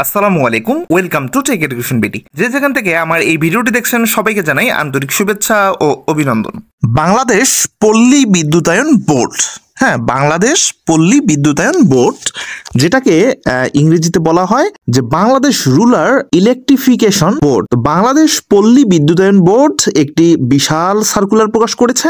আসসালামু আলাইকুম, welcome to take education BD. যে যেখান থেকে আমার এই ভিডিওটি দেখছেন সবাইকে জানাই আন্তরিক শুভেচ্ছা ও অভিনন্দন। বাংলাদেশ পল্লী বিদ্যুতায়ন বোর্ড, বাংলাদেশ পল্লী বিদ্যুতায়ন বোর্ড, যেটাকে ইংরেজিতে বলা হয় যে Bangladesh rural electrification board. Bangladesh পল্লী বিদ্যুতায়ন বোর্ড একটি বিশাল সার্কুলার প্রকাশ করেছে,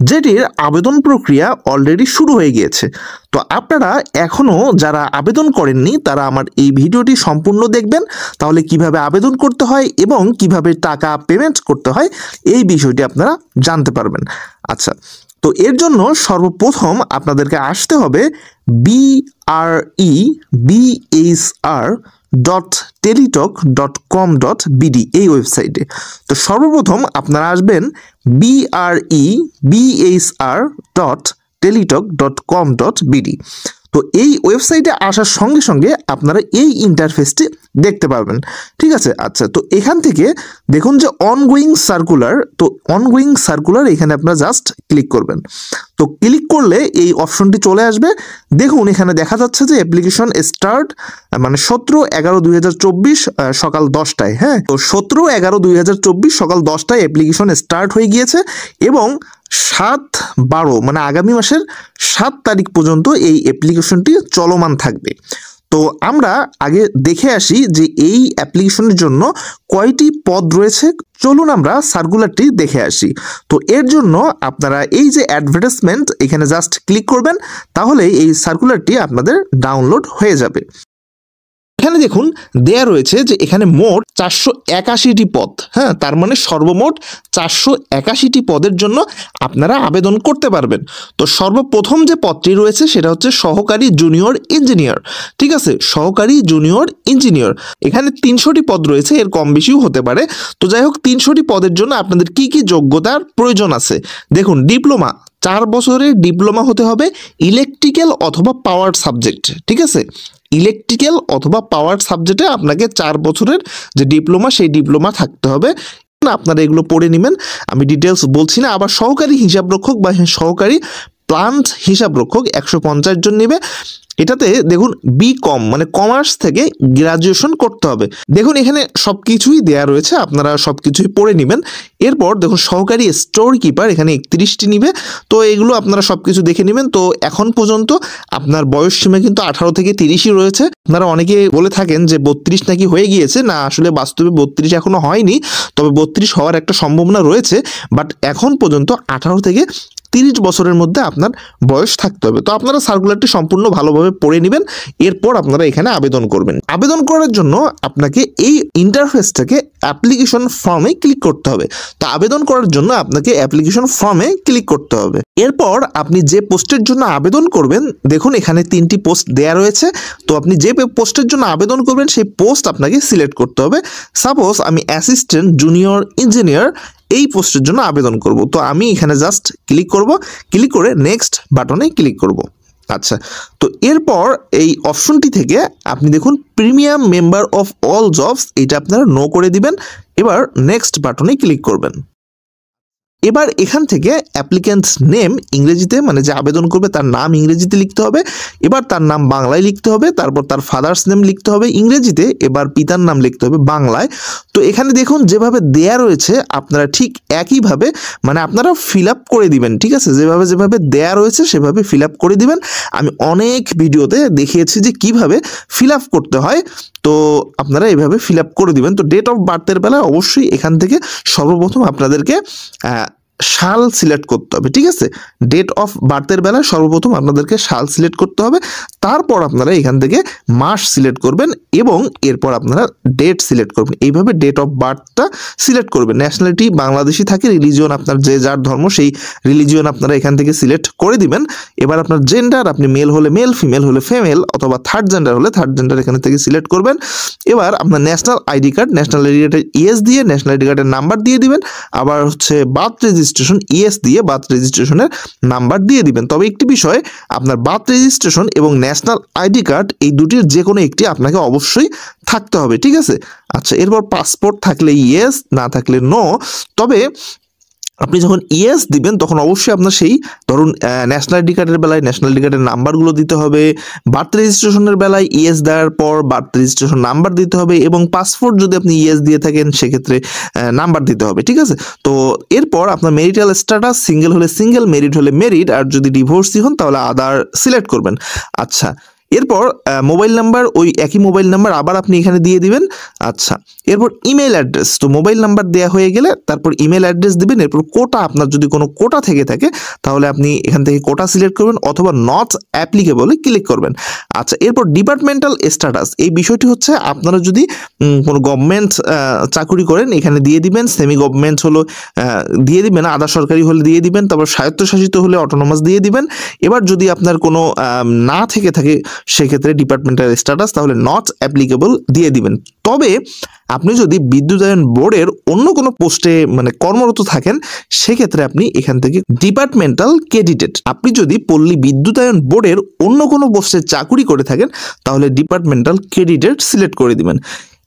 যেটির আবেদন প্রক্রিয়া অলরেডি শুরু হয়ে গিয়েছে। তো আপনারা এখনো যারা আবেদন করেননি তারা আমার এই ভিডিওটি সম্পূর্ণ দেখবেন, তাহলে কিভাবে আবেদন করতে হয় এবং কিভাবে টাকা পেমেন্ট করতে হয় এই বিষয়টি আপনারা জানতে পারবেন। আচ্ছা, তো এর জন্য সর্বপ্রথম আপনাদেরকে আসতে হবে BREBHR.teletalk.com.bd এই ওয়েবসাইটে। তো সর্বপ্রথম আপনারা আসবেন BREBHR.teletalk.com.bd। তো এই ওয়েবসাইটে আসার সঙ্গে সঙ্গে আপনারা এই ইন্টারফেসটি দেখতে পারবেন, ঠিক আছে। আচ্ছা, তো এখান থেকে দেখুন যে অনগোয়িং সার্কুলার, তো অনগোয়িং সার্কুলার এখানে আপনারা জাস্ট ক্লিক করবেন। তো ক্লিক করলে এই অপশনটি চলে আসবে। দেখুন এখানে দেখা যাচ্ছে যে অ্যাপ্লিকেশন স্টার্ট মানে 17/11/2024 সকাল 10টায়। তো 17/11/2024 সকাল 10টায় অ্যাপ্লিকেশন স্টার্ট হয়ে গিয়েছে এবং 7/12 মানে আগামী মাসের 7 তারিখ পর্যন্ত এই অ্যাপ্লিকেশনটি চলমান থাকবে। তো আমরা আগে দেখে আসি যে এই অ্যাপ্লিকেশনের জন্য কয়টি পদ রয়েছে। চলুন আমরা সার্কুলারটি দেখে আসি। তো এর জন্য আপনারা এই যে অ্যাডভার্টাইজমেন্ট এখানে জাস্ট ক্লিক করবেন, তাহলে এই সার্কুলারটি আপনাদের ডাউনলোড হয়ে যাবে। এখানে দেখুন দেয়া রয়েছে যে এখানে মোট 481টি পদ, তার মানে সর্বমোট 481টি পদের জন্য আপনারা আবেদন করতে পারবেন। তো সর্বপ্রথম যে পদটি রয়েছে সেটা হচ্ছে সহকারী জুনিয়র ইঞ্জিনিয়ার, ঠিক আছে, সহকারী জুনিয়র ইঞ্জিনিয়ার। এখানে 300টি পদ রয়েছে, এর কম বেশিও হতে পারে। তো যাই হোক, 300টি পদের জন্য আপনাদের কি কি যোগ্যতার প্রয়োজন আছে দেখুন। ডিপ্লোমা, 4 বছরের ডিপ্লোমা হতে হবে ইলেকট্রিক্যাল অথবা পাওয়ার সাবজেক্ট, ঠিক আছে। ইলেকট্রিক্যাল অথবা পাওয়ার সাবজেক্টে আপনাকে 4 বছরের যে ডিপ্লোমা সেই ডিপ্লোমা থাকতে হবে। আপনারা এগুলো পড়ে নেবেন, আমি ডিটেলস বলছি না। আবার সহকারী হিসাবরক্ষক বা সহকারী প্লান্ট হিসাবরক্ষক 150 জন নেবে। এটাতে দেখুন BCom মানে কমার্স থেকে গ্রাজুয়েশন করতে হবে। দেখুন এখানে সব কিছুই দেওয়া রয়েছে, আপনারা সব কিছুই পড়ে নেবেন। এরপর দেখুন সহকারী স্টোর কিপার, এখানে 31টি নিবে। তো এগুলো আপনারা সব কিছু দেখে নেবেন। তো এখন পর্যন্ত আপনার বয়স সীমা কিন্তু 18 থেকে 30ই রয়েছে। আপনারা অনেকে বলে থাকেন যে 32 নাকি হয়ে গিয়েছে, না আসলে বাস্তবে 32 এখনো হয়নি, তবে 32 হওয়ার একটা সম্ভাবনা রয়েছে। বাট এখন পর্যন্ত 18 থেকে 30 বছরের মধ্যে আপনার বয়স থাকতে হবে। তো আপনারা সার্কুলারটি সম্পূর্ণ ভালোভাবে পড়ে নেবেন, এরপর আপনারা এখানে আবেদন করবেন। আবেদন করার জন্য আপনাকে এই ইন্টারফেসটাকে অ্যাপ্লিকেশন ফর্মে ক্লিক করতে হবে। তো আবেদন করার জন্য আপনাকে অ্যাপ্লিকেশন ফর্মে ক্লিক করতে হবে। এরপর আপনি যে পোস্টের জন্য আবেদন করবেন, দেখুন এখানে 3টি পোস্ট দেয়া রয়েছে। তো আপনি যে পোস্টের জন্য আবেদন করবেন সেই পোস্ট আপনাকে সিলেক্ট করতে হবে। সাপোজ আমি অ্যাসিস্ট্যান্ট জুনিয়র ইঞ্জিনিয়ার এই পোস্টের জন্য আবেদন করব। তো আমি এখানে জাস্ট ক্লিক করব, ক্লিক করে নেক্সট বাটনে ক্লিক করব। আচ্ছা, তো এরপর এই অপশনটি থেকে আপনি দেখুন premium member of all jobs, এটা আপনারা নো করে দিবেন। এবার নেক্সট বাটনে ক্লিক করবেন। এবার এখান থেকে অ্যাপ্লিক্যান্টস নেম ইংরেজিতে, মানে যে আবেদন করবে তার নাম ইংরেজিতে লিখতে হবে। এবার তার নাম বাংলায় লিখতে হবে, তারপর তার ফাদার্স নেম লিখতে হবে ইংরেজিতে, এবার পিতার নাম লিখতে হবে বাংলায়। তো এখানে দেখুন যেভাবে দেয়া রয়েছে আপনারা ঠিক একইভাবে মানে আপনারা ফিল আপ করে দিবেন, ঠিক আছে। যেভাবে দেয়া রয়েছে সেভাবে ফিল আপ করে দিবেন। আমি অনেক ভিডিওতে দেখিয়েছি যে কিভাবে ফিল আপ করতে হয়, তো আপনারা এইভাবে ফিল আপ করে দিবেন। তো ডেট অফ বার্থের বেলায় অবশ্যই এখান থেকে সর্বপ্রথম আপনাদেরকে সাল সিলেক্ট করতে হবে, ঠিক আছে। ডেট অফ বার্থের বেলায় সর্বপ্রথম আপনাদেরকে সাল সিলেক্ট করতে হবে, তারপর আপনারা এখান থেকে মাস সিলেক্ট করবেন এবং এরপর আপনারা ডেট সিলেক্ট করবেন। এইভাবে ডেট অফ বার্থটা সিলেক্ট করবেন। ন্যাশনালিটি বাংলাদেশি থাকে, রিলিজিয়ন আপনার যে যার ধর্ম সেই রিলিজিয়ন আপনারা এখান থেকে সিলেক্ট করে দিবেন। এবার আপনার জেন্ডার, আপনি মেল হলে মেল, ফিমেল হলে ফিমেল, অথবা থার্ড জেন্ডার হলে থার্ড জেন্ডার এখান থেকে সিলেক্ট করবেন। এবার আপনার national ID card, national ID কার্ডের ইয়েস দিয়ে ন্যাশনাল আইডি কার্ডের নাম্বার দিয়ে দিবেন। আবার হচ্ছে বার্থ রেজিস্ট্রেশন, ইয়েস দিয়ে বার্থ রেজিস্ট্রেশনের নাম্বার দিয়ে দিবেন। তবে একটি বিষয়, আপনার বার্থ রেজিস্ট্রেশন এবং ন্যাশনাল আইডি কার্ড এই দুটির যে কোনো একটি আপনাকে অবশ্যই থাকতে হবে, ঠিক আছে। আচ্ছা, এরপর পাসপোর্ট থাকলে ইয়েস, না থাকলে নো। তবে আপনি যখন ইয়েস দিবেন তখন অবশ্যই আপনার সেই ধরুন ন্যাশনাল আইডি কার্ডের বেলায় ন্যাশনাল আইডি কার্ডের নাম্বারগুলো দিতে হবে, বার্থ রেজিস্ট্রেশনের বেলায় ইয়েস দেওয়ার পর বার্থ রেজিস্ট্রেশন নাম্বার দিতে হবে, এবং পাসপোর্ট যদি আপনি ইয়েস দিয়ে থাকেন সেক্ষেত্রে নাম্বার দিতে হবে, ঠিক আছে। তো এরপর আপনার মেরিটাল স্ট্যাটাস, সিঙ্গেল হলে সিঙ্গেল, মেরিড হলে মেরিড, আর যদি ডিভোর্সি হন তাহলে আদার সিলেক্ট করবেন। আচ্ছা, এরপর মোবাইল নাম্বার, ওই একই মোবাইল নাম্বার আবার আপনি এখানে দিয়ে দিবেন। আচ্ছা, এরপর ইমেল অ্যাড্রেস, তো মোবাইল নাম্বার দেওয়া হয়ে গেলে তারপর ইমেল অ্যাড্রেস দিবেন। এরপর কোটা, আপনার যদি কোনো কোটা থেকে থাকে তাহলে আপনি এখান থেকে কোটা সিলেক্ট করবেন অথবা নট অ্যাপ্লিকেবলে ক্লিক করবেন। আচ্ছা, এরপর ডিপার্টমেন্টাল স্ট্যাটাস, এই বিষয়টি হচ্ছে আপনারা যদি কোনো গভর্নমেন্ট চাকুরি করেন এখানে দিয়ে দিবেন, সেমি গভর্নমেন্ট হলো দিয়ে দিবেন, আধা সরকারি হলে দিয়ে দিবেন, তারপর স্বায়ত্তশাসিত হলে অটোনমাস দিয়ে দিবেন। এবার যদি আপনার কোনো না থেকে থাকে সেক্ষেত্রে ডিপার্টমেন্টাল স্ট্যাটাস, তাহলে নট অ্যাপ্লিকেবল দিয়ে দিবেন। তবে আপনি যদি বিদ্যুতায়ন বোর্ডের অন্য কোনো পোস্টে মানে কর্মরত থাকেন সেক্ষেত্রে আপনি এখান থেকে ডিপার্টমেন্টাল ক্রেডিটেড, আপনি যদি পল্লী বিদ্যুতায়ন বোর্ডের অন্য কোনো পোস্টে চাকুরি করে থাকেন তাহলে ডিপার্টমেন্টাল ক্রেডিটেড সিলেক্ট করে দিবেন।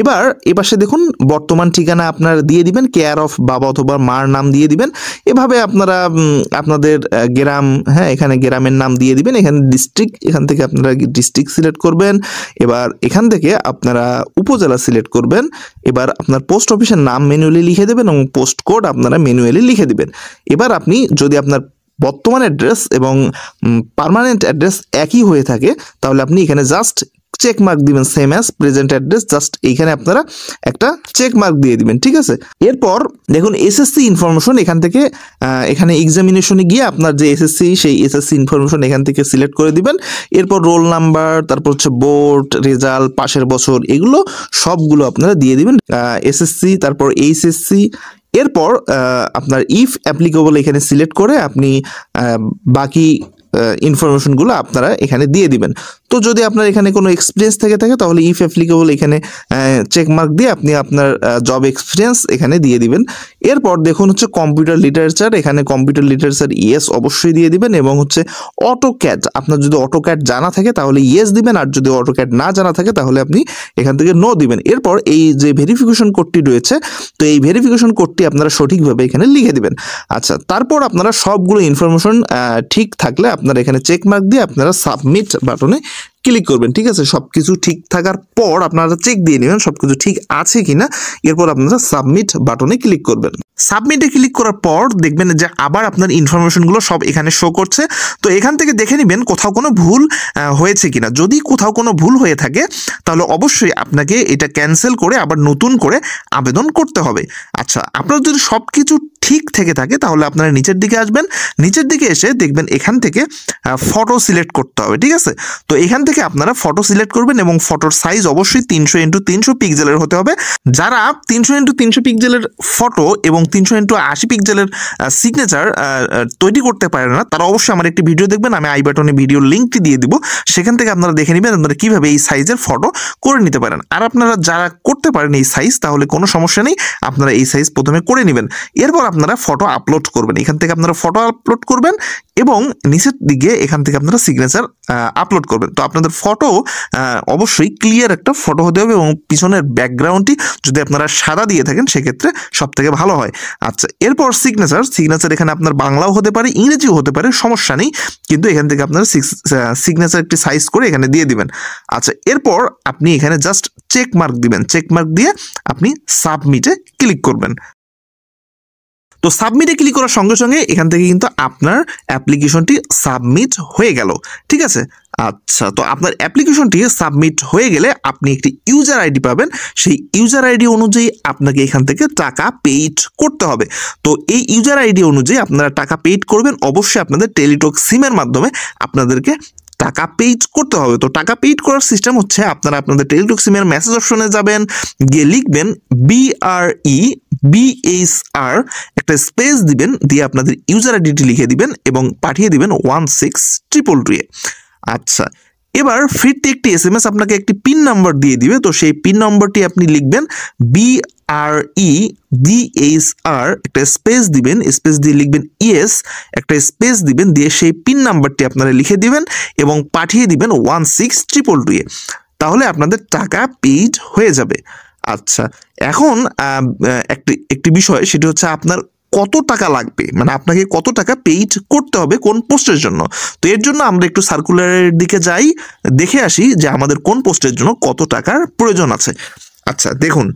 এবার এপাশে দেখুন বর্তমান ঠিকানা আপনার দিয়ে দিবেন, কেয়ার অফ বাবা অথবা মার নাম দিয়ে দিবেন। এভাবে আপনারা আপনাদের গ্রাম, হ্যাঁ এখানে গ্রামের নাম দিয়ে দিবেন। এখানে ডিস্ট্রিক্ট, এখান থেকে আপনারা ডিস্ট্রিক্ট সিলেক্ট করবেন। এবার এখান থেকে আপনারা উপজেলা সিলেক্ট করবেন। এবার আপনার পোস্ট অফিসের নাম ম্যানুয়ালি লিখে দেবেন এবং পোস্ট কোড আপনারা ম্যানুয়ালি লিখে দিবেন। এবার আপনি যদি আপনার বর্তমান অ্যাড্রেস এবং পার্মানেন্ট অ্যাড্রেস একই হয়ে থাকে তাহলে আপনি এখানে জাস্ট চেক মার্ক দিবেন, same as present address, just এইখানে আপনারা একটা চেক মার্ক দিয়ে দিবেন, ঠিক আছে। এরপর দেখুন এসএসসি ইনফরমেশন, এখান থেকে এখানে এক্সামিনেশনে গিয়ে আপনার যে এসএসসি সেই এসএসসি ইনফরমেশন এখান থেকে সিলেক্ট করে দিবেন। এরপর রোল নাম্বার, তারপর হচ্ছে বোর্ড রেজাল্ট, পাশের বছর, এগুলো সবগুলো আপনারা দিয়ে দিবেন, এসএসসি তারপর এইচএসসি। এরপর আপনার ইফ অ্যাপ্লিকেবল এখানে সিলেক্ট করে আপনি বাকি ইনফরমেশনগুলো আপনারা এখানে দিয়ে দিবেন। তো যদি আপনার এখানে কোনো এক্সপিরিয়েন্স থেকে থাকে তাহলে ইফ অ্যাপ্লিকেবল এখানে চেক মার্ক দিয়ে আপনি আপনার জব এক্সপিরিয়েন্স এখানে দিয়ে দিবেন। এরপর দেখুন হচ্ছে কম্পিউটার লিটারেচার, এখানে কম্পিউটার লিটারেচার ইয়েস অবশ্যই দিয়ে দিবেন, এবং হচ্ছে অটোক্যাড, আপনার যদি অটোক্যাড জানা থাকে তাহলে ইয়েস দিবেন, আর যদি অটোক্যাড না জানা থাকে তাহলে আপনি এখান থেকে নো দিবেন। এরপর এই যে ভেরিফিকেশন কোডটি রয়েছে, তো এই ভেরিফিকেশন কোডটি আপনারা সঠিকভাবে এখানে লিখে দিবেন। আচ্ছা, তারপর আপনারা সবগুলো ইনফরমেশন ঠিক থাকলে আপনারা এখানে চেক মার্ক দিয়ে আপনারা সাবমিট বাটনে ক্লিক করবেন, ঠিক আছে। সবকিছু ঠিক থাকার পর আপনারা চেক দিয়ে নেবেন সবকিছু ঠিক আছে কিনা। এরপর আপনারা সাবমিট বাটনে ক্লিক করবেন। সাবমিটে ক্লিক করার পর দেখবেন যে আবার আপনার ইনফরমেশনগুলো সব এখানে শো করছে। তো এখান থেকে দেখে নেবেন কোথাও কোনো ভুল হয়েছে কিনা। যদি কোথাও কোনো ভুল হয়ে থাকে তাহলে অবশ্যই আপনাকে এটা ক্যান্সেল করে আবার নতুন করে আবেদন করতে হবে। আচ্ছা, আপনার যদি সব কিছু ঠিক থেকে থাকে তাহলে আপনারা নিচের দিকে আসবেন, নিচের দিকে এসে দেখবেন এখান থেকে ফটো সিলেক্ট করতে হবে, ঠিক আছে। তো এখান থেকে আপনারা ফটো সিলেক্ট করবেন এবং ফটোর সাইজ অবশ্যই 300x300 পিক্সেলের হতে হবে। যারা 300x300 পিক্সেলের ফটো এবং 300x80 পিক্সেলের সিগনেচার তৈরি করতে পারে না তারা অবশ্যই আমার একটি ভিডিও দেখবেন, আমি আই বাটনে ভিডিওর লিঙ্কটি দিয়ে দিব, সেখান থেকে আপনারা দেখে নেবেন আপনারা কীভাবে এই সাইজের ফটো করে নিতে পারেন। আর আপনারা যারা করতে পারেন এই সাইজ তাহলে কোনো সমস্যা নেই, আপনারা এই সাইজ প্রথমে করে নেবেন। এরপর আপনারা ফটো আপলোড করবেন, এখান থেকে আপনারা ফটো আপলোড করবেন এবং নিচের দিকে এখান থেকে আপনারা সিগনেচার আপলোড করবেন। তো আপনাদের ফটো অবশ্যই ক্লিয়ার একটা ফটো হতে হবে এবং পিছনের ব্যাকগ্রাউন্ডটি যদি আপনারা সাদা দিয়ে থাকেন সেক্ষেত্রে সব থেকে ভালো হয়। আচ্ছা, এরপর সিগনেচার এখানে আপনার বাংলাও হতে পারে ইংরেজিও হতে পারে, সমস্যা নেই, কিন্তু এখান থেকে আপনারা সিগনেচার একটি সাইজ করে এখানে দিয়ে দিবেন। আচ্ছা, এরপর আপনি এখানে জাস্ট চেক মার্ক দিবেন, চেক মার্ক দিয়ে আপনি সাবমিটে ক্লিক করবেন। তো সাবমিটে ক্লিক করার সঙ্গে সঙ্গে এখান থেকে কিন্তু আপনার অ্যাপ্লিকেশনটি সাবমিট হয়ে গেল, ঠিক আছে। আচ্ছা, তো আপনার অ্যাপ্লিকেশনটি সাবমিট হয়ে গেলে আপনি একটি ইউজার আইডি পাবেন, সেই ইউজার আইডি অনুযায়ী আপনাকে এখান থেকে টাকা পেইড করতে হবে। তো এই ইউজার আইডি অনুযায়ী আপনারা টাকা পেইড করবেন, অবশ্যই আপনাদের টেলিটক সিমের মাধ্যমে আপনাদেরকে টাকা পেইড করতে হবে। তো টাকা পেইড করার সিস্টেম হচ্ছে আপনারা আপনাদের টেলিটক সিমের মেসেজ অপশনে যাবেন, গিয়ে লিখবেন BREBHR, একটা স্পেস দিবেন, দিয়ে আপনাদের ইউজার আইডিটি লিখে দিবেন এবং পাঠিয়ে দিবেন 16222 এ। আচ্ছা, এবার ফিরতে একটি SMS আপনাকে একটি পিন নাম্বার দিয়ে দিবে। তো সেই পিন নম্বরটি আপনি লিখবেন BREBHR, একটা স্পেস দিবেন, স্পেস দিয়ে লিখবেন ইয়েস, একটা স্পেস দিবেন, দিয়ে সেই পিন নাম্বারটি আপনারা লিখে দিবেন এবং পাঠিয়ে দিবেন 16222 এ। তাহলে আপনাদের টাকা পেইড হয়ে যাবে। আচ্ছা, এখন একটি বিষয়, সেটি হচ্ছে আপনার কত টাকা লাগবে, মানে আপনাকে কত টাকা পেইড করতে হবে কোন পোস্টের জন্য। তো এর জন্য আমরা একটু সার্কুলারের দিকে যাই, দেখে আসি যে আমাদের কোন পোস্টের জন্য কত টাকার প্রয়োজন আছে। আচ্ছা দেখুন,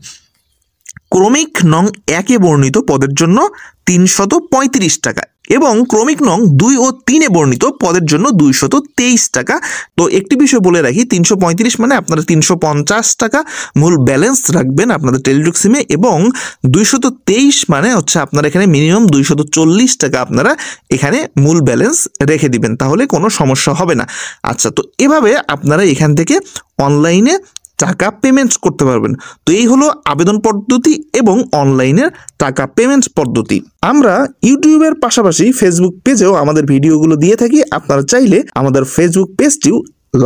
ক্রমিক নং 1 বর্ণিত পদের জন্য 335 টাকা এবং ক্রমিক নং 2 ও 3 বর্ণিত পদের জন্য 223 টাকা। তো একটি বিষয় বলে রাখি, 335 মানে আপনারা 350 টাকা মূল ব্যালেন্স রাখবেন আপনাদের টেলিটক সিমে, এবং 223 মানে হচ্ছে আপনারা এখানে মিনিমাম 240 টাকা আপনারা এখানে মূল ব্যালেন্স রেখে দিবেন, তাহলে কোনো সমস্যা হবে না। আচ্ছা, তো এভাবে আপনারা এখান থেকে অনলাইনে টাকা পেমেন্ট করতে পারবেন। তো এই হলো আবেদন পদ্ধতি এবং অনলাইনের টাকা পেমেন্ট পদ্ধতি। আমরা ইউটিউবের পাশাপাশি ফেসবুক পেজেও আমাদের ভিডিওগুলো দিয়ে থাকি, আপনারা চাইলে আমাদের ফেসবুক পেজটিও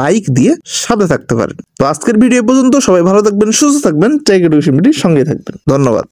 লাইক দিয়ে সাথে থাকতে পারেন। তো আজকের ভিডিও পর্যন্ত, সবাই ভালো থাকবেন, সুস্থ থাকবেন, টেক এডুকেশন সঙ্গে থাকবেন। ধন্যবাদ।